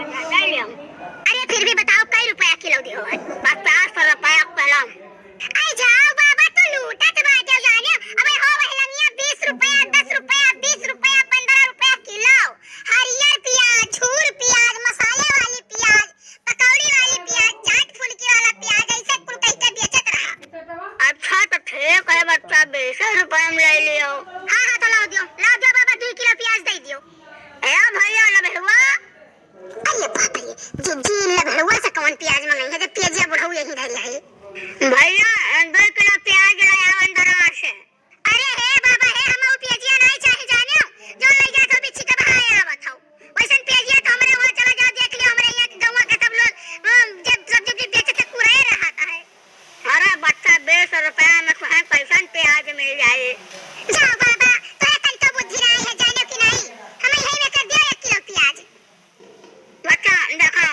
अरे फिर भी बताओ कई रुपया किलो दियो है? 50 रुपया किलो। आई जाओ बाबा तो लूटत बाटे जाने। अबे हो वहलनिया 20 रुपया 10 रुपया 20 रुपया 15 रुपया किलो। हरियर प्याज, छूर प्याज, मसाले वाली प्याज, पकौड़ी वाली प्याज, चाट फुल्की वाला प्याज ऐसे कुल कहीं बेचत रहा। अच्छा तो ठीक है बच्चा 20 रुपया में ले लियो। हां हां तो लाओ दियो बाबा 2 किलो प्याज दे दियो। ए भैया लबहुआ। अरे बाप रे जी लबहुआ से कौन प्याज मंगाई है? जब प्याजिया बुढ़ऊ यही धरी है। भैया 2 किलो प्याज लाया अंदर से। अरे हे बाबा हे हम प्याजिया नहीं चाहे जाने जो ले जा तो बिच्छी के बहाए आवत हो। वैसन प्याजिया तो हमरे वहां चला जा देख लियो हमरे यहां के गांव के सब लोग जब सब्जी बेचते थे कुरे रहता है। अरे बच्चा 20 रुपया में कहां कैसन प्याज मिल जाए? जाओ बाबा तोरा कल तो बुद्धि नहीं है जानो कि नहीं? हमें यही में कर दियो 1 किलो प्याज। बच्चा देखो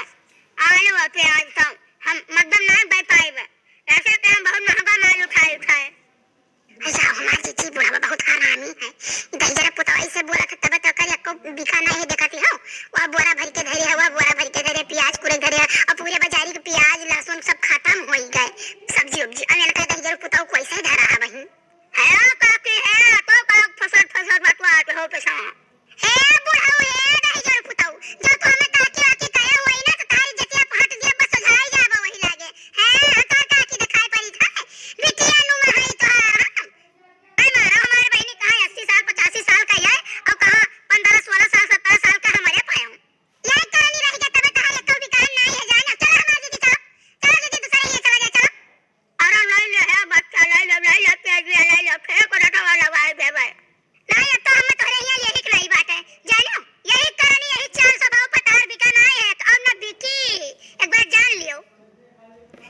आलू और प्याज तो हम मध्यम नहीं दे पाएंगे। ऐसे तो हम बहुत महंगा माल उठाए। ऐसा हमारी चीची बुढ़ा बहुत हरामी है। इधर जरा पुतवाई से बोला था तब तो कर को बिका नहीं देखती हो। वह बोरा भर के धरे है, वह बोरा भर के धरे प्याज पूरे धरे और पूरे बाजारी के प्याज लहसुन सब खत्म हो गए। सब्जी उब्जी अने लगा इधर जरा पुतव को ऐसे धरा है वही। है काकी है तो का फसल बटवा हो पैसा। हे बुढ़ाऊ हे नहीं जरा पुतव जो तो हमें काकी आके कहे वही ना तो तारी जतिया हट दिया बस सुझाई जाबा वही लागे। है हटा काकी दिखाई पड़ी था बिटिया नु में है तो हमारे बहनी कहाँ 80 साल 85 साल का है और कहाँ 15 16 साल 17 साल का हमारे पाया हूँ। यही कहानी रह गया तब कहाँ एक भी काम नहीं है जाना। चलो हमारी दीदी चलो दीदी दूसरा ये चला जाए चलो। अरे ले ले है बच्चा ले प्याज ले फेंक को रटा वाला भाई बे भाई नहीं अब तो हम तोरे यहाँ यही की नहीं बात है जानो। यही कहानी यही 400 भाव पतार बिका नहीं है अब ना बिकी एक बार जान लियो।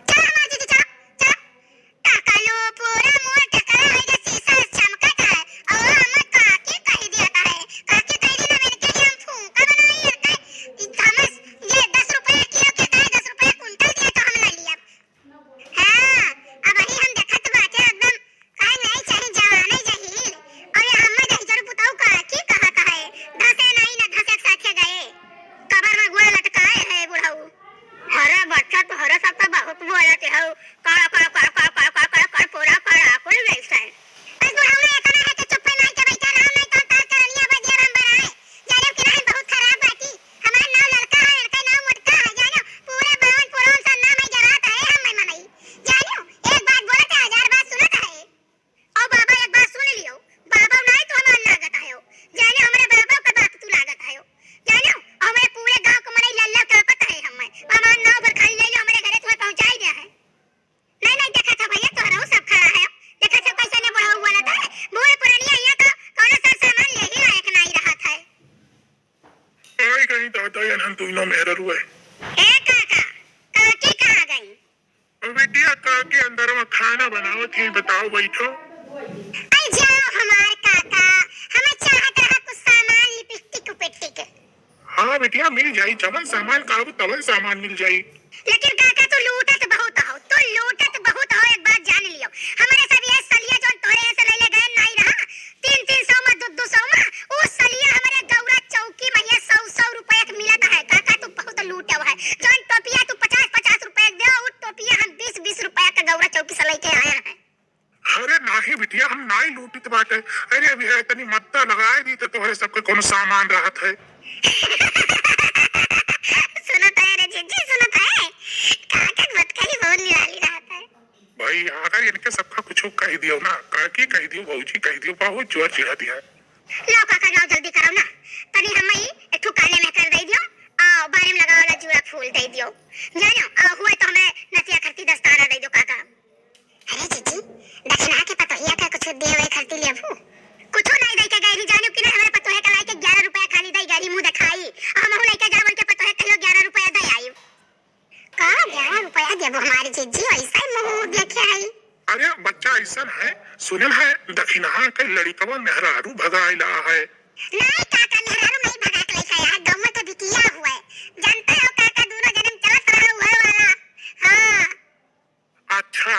चलो हमारी दीदी चलो टकलो पूरा मोर टकरा है जैसे शीशा चमकता है और हम काकी कह दिया है काकी कह दी ना मेरे के लिए हम फूंका बनाई है थमस ये 10 रुपए किलो के है 10 रुपए कुंटल दिया तो हम ले लिया। हां अब वही हम देखत बाटे एकदम काहे नहीं चाहे जवाने जहील और ये हम नहीं जरूर बताओ काकी कहा है धसे नहीं ना धसे साथे गए कबर में गोड़ लटकाए है बुढ़ाऊ। अरे बच्चा तो हरे सब तो बहुत बोलते हो काला पूरा काला कुल वैसा है। बस बुढ़ाऊ ने कहना है कि चुप नहीं के बैठा रहो नहीं तो तार कर लिया बजे हम बनाए जानो कि नहीं बहुत खराब बाती। हमारा नाम लड़का है लड़का नाम मुटका है जानो पूरे बावन पुरों सा नाम है जराता है हम मनई जानो। एक बात बोलते 1000 बात सुनता है और बाबा एक बात सुन लियो बाबा नहीं तो हमारा लागत आयो जानो हमरे बाबा का बात तू लागत आयो जानो हमें पूरे गांव को मनई लल्ला का पता है हमें हमारा नाम पर खाली ले लो हमारे घरे तुम्हें पहुंचाई दिया है। नहीं देखा था भैया तोरा सब खड़ा है देखा था कैसे ने बुढ़ाऊ बोला था बूढ़े पुरानिया यहाँ का कौन सा सामान ले ही लायक नहीं रहा था। आई कहीं दादा या नन तुइनो मेहर रुए ए काका काकी कहाँ गई? बेटिया काकी अंदर में खाना बनाओ थी बताओ बैठो। आई जाओ हमार काका हमें चाहत रहा कुछ सामान लिपस्टिक उपेटिक। हाँ बेटिया मिल जाई जवन सामान काबू तवन सामान मिल जाई। लेकिन काका तू लूटत बहुत हो एक बात जान लियो हमारे सब ये सलिया जोन तोरे से ले गए नहीं रहा 300 में 200 में उस सलिया हमारे गौरा चौकी में ये 100 रुपया के मिलता है। काका तू बहुत लूटे है जोन टोपिया तू 50 रुपया दे उस टोपिया हम 20 रुपया का गौरा चौकी से लेके आए हैं। अरे नाही बिटिया हम नहीं लूटित बाटे। अरे अभी तनी मत्ता लगाए दी तो तोहरे सबके कोनो सामान रहत है। सुनता है रे जीजी सुनता है काका मत कही बहुत निराली रहता है। भाई अगर इनके सबका कुछ कह दियो ना काकी कह दियो भौजी कह दियो बहुत जोर चिढ़ा दिया। लो काका जाओ जल्दी करो ना तनी हम ही एक ठुकाने में कर दे दियो आओ बारे में लगा वाला जुड़ा फूल दे दियो जानो आओ हुए तो हमें नतिया खर्ती दस्ताना दे दो काका। अरे जीजी दक्षिणा के पतोहिया का कुछ दे हुए खर्ती लेबू कुछ नहीं दे के गई जानो कि ना हमारे पतोहे का लाके 11 रुपया खाली दे गई मुंह दिखाई हम हो लेके जावन के पतोहे कहियो 11 रुपया दे आई का 11 रुपया देबो हमारी जीजी ऐसा मुंह देखे आई। अरे बच्चा ऐसा है सुनल है दक्षिणा के लड़कवा मेहरारू भगाइला है। नहीं काका मेहरारू नहीं भगा के लेके आया गांव में तो बिटिया हुआ है जानते हो काका दोनों जन्म चलत रहा हुआ वाला। हां अच्छा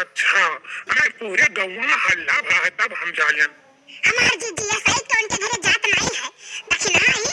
अरे पूरे गांव में हल्ला भरा है तब हम जालियन। हमार जीजी सही तो उनके घरे जात नहीं है दक्षिणा आई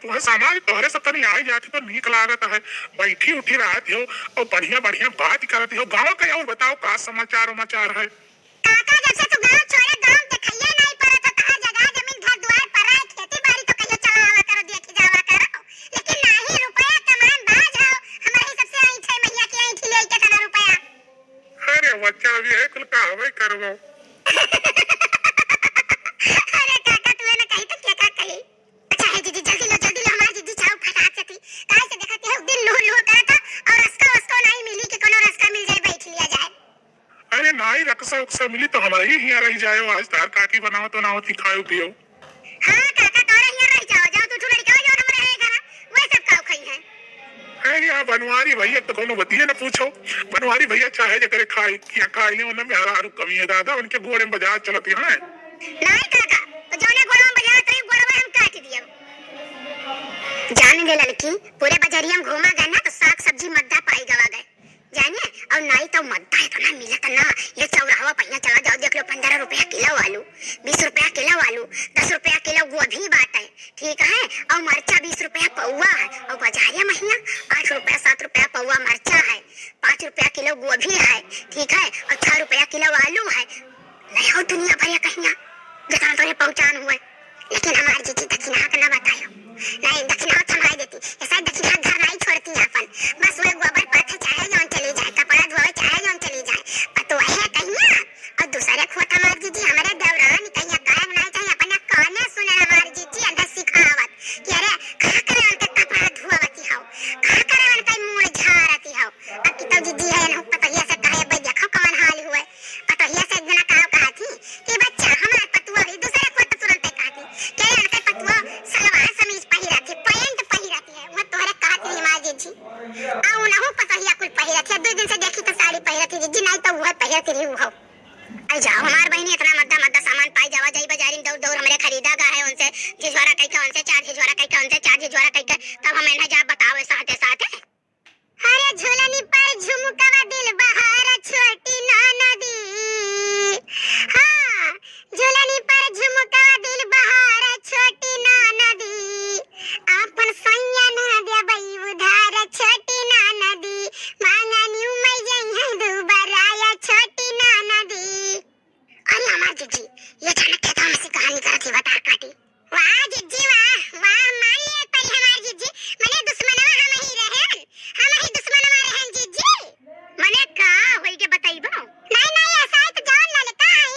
तुम्हें सामान तोहरे सब तनी आई जाती तो नीक लागत है। बैठी उठी रहती हो और बढ़िया बढ़िया बात करती हो। गाँव का और बताओ का समाचार है। काका जब से तू गांव छोड़े गांव देखैया नहीं पड़त तो कहां जगह जमीन घर द्वार पर है खेती बाड़ी तो कहियो चलावा करो देखी जावा करो लेकिन नाही रुपया कमान बाज हो हमारे सबसे आई छे मैया की आई थी ले के कना रुपया। अरे बच्चा भी है कुल का हवे करबो। अरे काका तू ना कही तो क्या का कही। अच्छा है दीदी जल्दी लो हमारी दीदी चाव फटाक से थी काहे से देखती है दिन लूह लूह करा था और रस्का वस्को नहीं मिली कि कोनो रस्का मिल जाए बैठ लिया जाए। अरे नाई रक्षा उक्सा मिली तो हमारे ही यहाँ रह जाए। आज तार काकी बनाओ तो ना होती खाओ पियो। हाँ काका तोरा यहाँ रह जाओ तू लड़का जो हमारे है घर वही सब खाओ खाई है। अरे यहाँ बनवारी भैया तो कोनो बतिया न पूछो। बनवारी भैया चाहे जकरे खाई क्या खाई ले उनमें हरा कमी है दादा उनके घोड़े में बाजार चलती है। नहीं काका तो जोने घोड़ा में बाजार तरी घोड़ा हम काट दिया। जान ले लड़की पूरे बाजारिया में घूमा गए ना तो साग सब्जी मद्दा पाई गवा गए जानिए और नहीं तो मद्दा इतना मिलता ना ये चौराहा पहिया चला जाओ देख लो 15 रुपया किलो आलू 20 रुपया किलो आलू 10 रुपया किलो गोभी बात है ठीक है और मरचा 20 रुपया पौवा है और बाजारिया महिया 8 रुपया 7 रुपया पौवा मरचा है 5 रुपया किलो गोभी है ठीक है और 6 रुपया किलो आलू है। नहीं हो दुनिया भर कहिया जितना तोरे पहचान हुए लेकिन हमारी जीती दक्षिणा का ना बतायो नहीं दक्षिणा थमाई देती ऐसा दक्षिणा घर नहीं छोड़ती अपन बस वो गोबर पाथे चाहे जौन चली जाए कपड़ा धोए चाहे जौन चली जाए पतो है कहिया और दूसरे खोता मार जीजी हमारे दौरान कहिया गायब नहीं चाहिए अपने काने सुने हमारी जीजी अंदर सिखावत कि अरे कहां करे उनके कपड़ा धोवती हो कहां करे उनके मुंह झाड़ती हो अब की तो जीजी है न पतो ये से कहे भाई देखो कौन हाल हुए पतो ये से जना कहा थी कि बच्चा हमारे पतुआ भी दूसरे खोता तुरंत कहती कि उनके पतुआ सलवार समीज पहिराती पैंट पहिराती है वो तोरे कहती हमारी जीजी आ उनहु पतहिया कुल पहिराती 2 दिन से देखी तो साड़ी पहिराती जीजी नहीं तो वो पहिराती रही हो। आई जाओ हमार बहनी इतना मद्दा सामान पाई जावा जाई बाजारी में दौड़ हमरे खरीदा गा है उनसे झिझवारा कई का उनसे 4 झिझवारा कई का उनसे 4 झिझवारा कई का तब हम इन्हें जा बताओ साथे साथे। अरे झूलनी पर झुमकावा दिल बहार छोटी नदी हाँ झूलनी पर झुमकावा दिल बहार छोटी नदी अपन सैया ना दे बई उधार छोटी नदी मांगनी उमई जई है दुबराया छोटी नदी। अरे हमार जीजी ये जाने के तो हमसे कहानी करती बता काटी वाह जीजी वाह मान लिए पर हमार जीजी मने दुश्मनवा हम ही दुश्मनवा रहन जीजी मने का होई के बताइबो नहीं ऐसा है तो जान ना ले का आई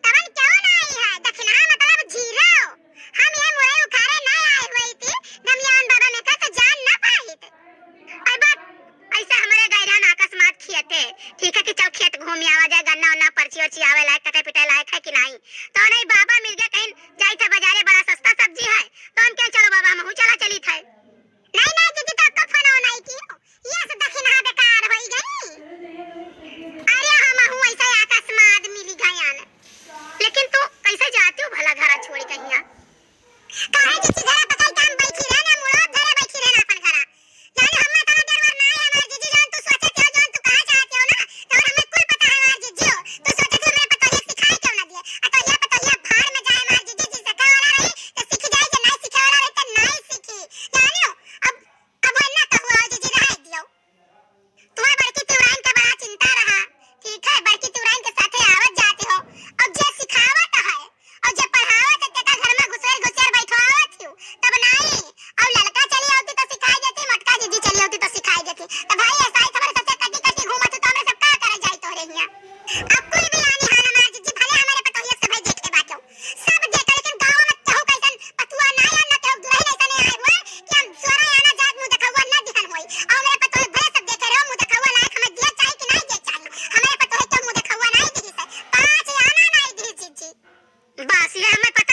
तवन क्यों ना आई है दक्षिणा मतलब जीरो हम ये मोए उखारे ना आए हुई थी दमयान बाबा में का तो जान ना पाई थे आई बात ऐसा हमारे गायरान अकस्मात खियते ठीक है कि चल खेत घूम आवा जाए गन्ना उन्ना पर्ची और आवे लायक कटे पिटे लायक है कि नहीं तो नहीं बाबा मिल गया कहीं जाई था बाजारे बड़ा सस्ता सब्जी है तो हम क्या चलो बाबा हम चला चली थे नहीं दीदी तो कब फोन नहीं की ये से दक्षिणा बेकार होई गई। अरे हम हूं ऐसा अकस्मात मिली गयान लेकिन तू कैसे जाती हो भला घर छोड़ कहिया काहे जीजी घर पकाई काम बैठी रहना मुड़ा घरे बैठी रहना अपन घर जाने हम तना देर ना है हमार जीजी जान तू सोचते हो जान तू कहां चाहते हो ना तो हमें कुल पता है हमार जीजी हो तू सोचते हो मेरे पता ये सिखाई क्यों ना दिए पता ये भाड़ में जाए हमार जीजी जी सिखा वाला रही तो सीख जाए जे नहीं सिखा वाला रही तो नहीं सीखी जानियो अब वरना तो हुआ जीजी रह दियो तुम्हें बड़की तिवराइन का बड़ा चिंता रहा ठीक है बड़की तिवराइन के साथे आवत जाते हो अब जे सिखावत है और जे पढ़ावत है तेका घर में घुसेर बैठवावत हो तब नहीं और लड़का चली होती तो सिखाई देती मटका जीजी चली होती तो सिखाई देती तो भाई ऐसा ही तुम्हारे सबसे कटी कटी घूमत तो हमें सब का करे जाई तोरे हिया अब कोई भी आनी हाल हमार जीजी भले हमारे पतोहिया से भाई देख के बाटो सब देख लेकिन गांव में चाहो कैसन पतुआ ना या ना केहू दुरही ऐसा नहीं आए हुए कि हम सोरा आना जात मुंह देखवा ना दिखन होई और मेरे पतोहे भले सब देखे रहो मुंह देखवा लायक हमें दिया चाहिए कि नहीं दिया चाहिए हमारे पतोहे तो मुंह देखवा नहीं दी से 5 आना नहीं दी जीजी बस ये हमें पता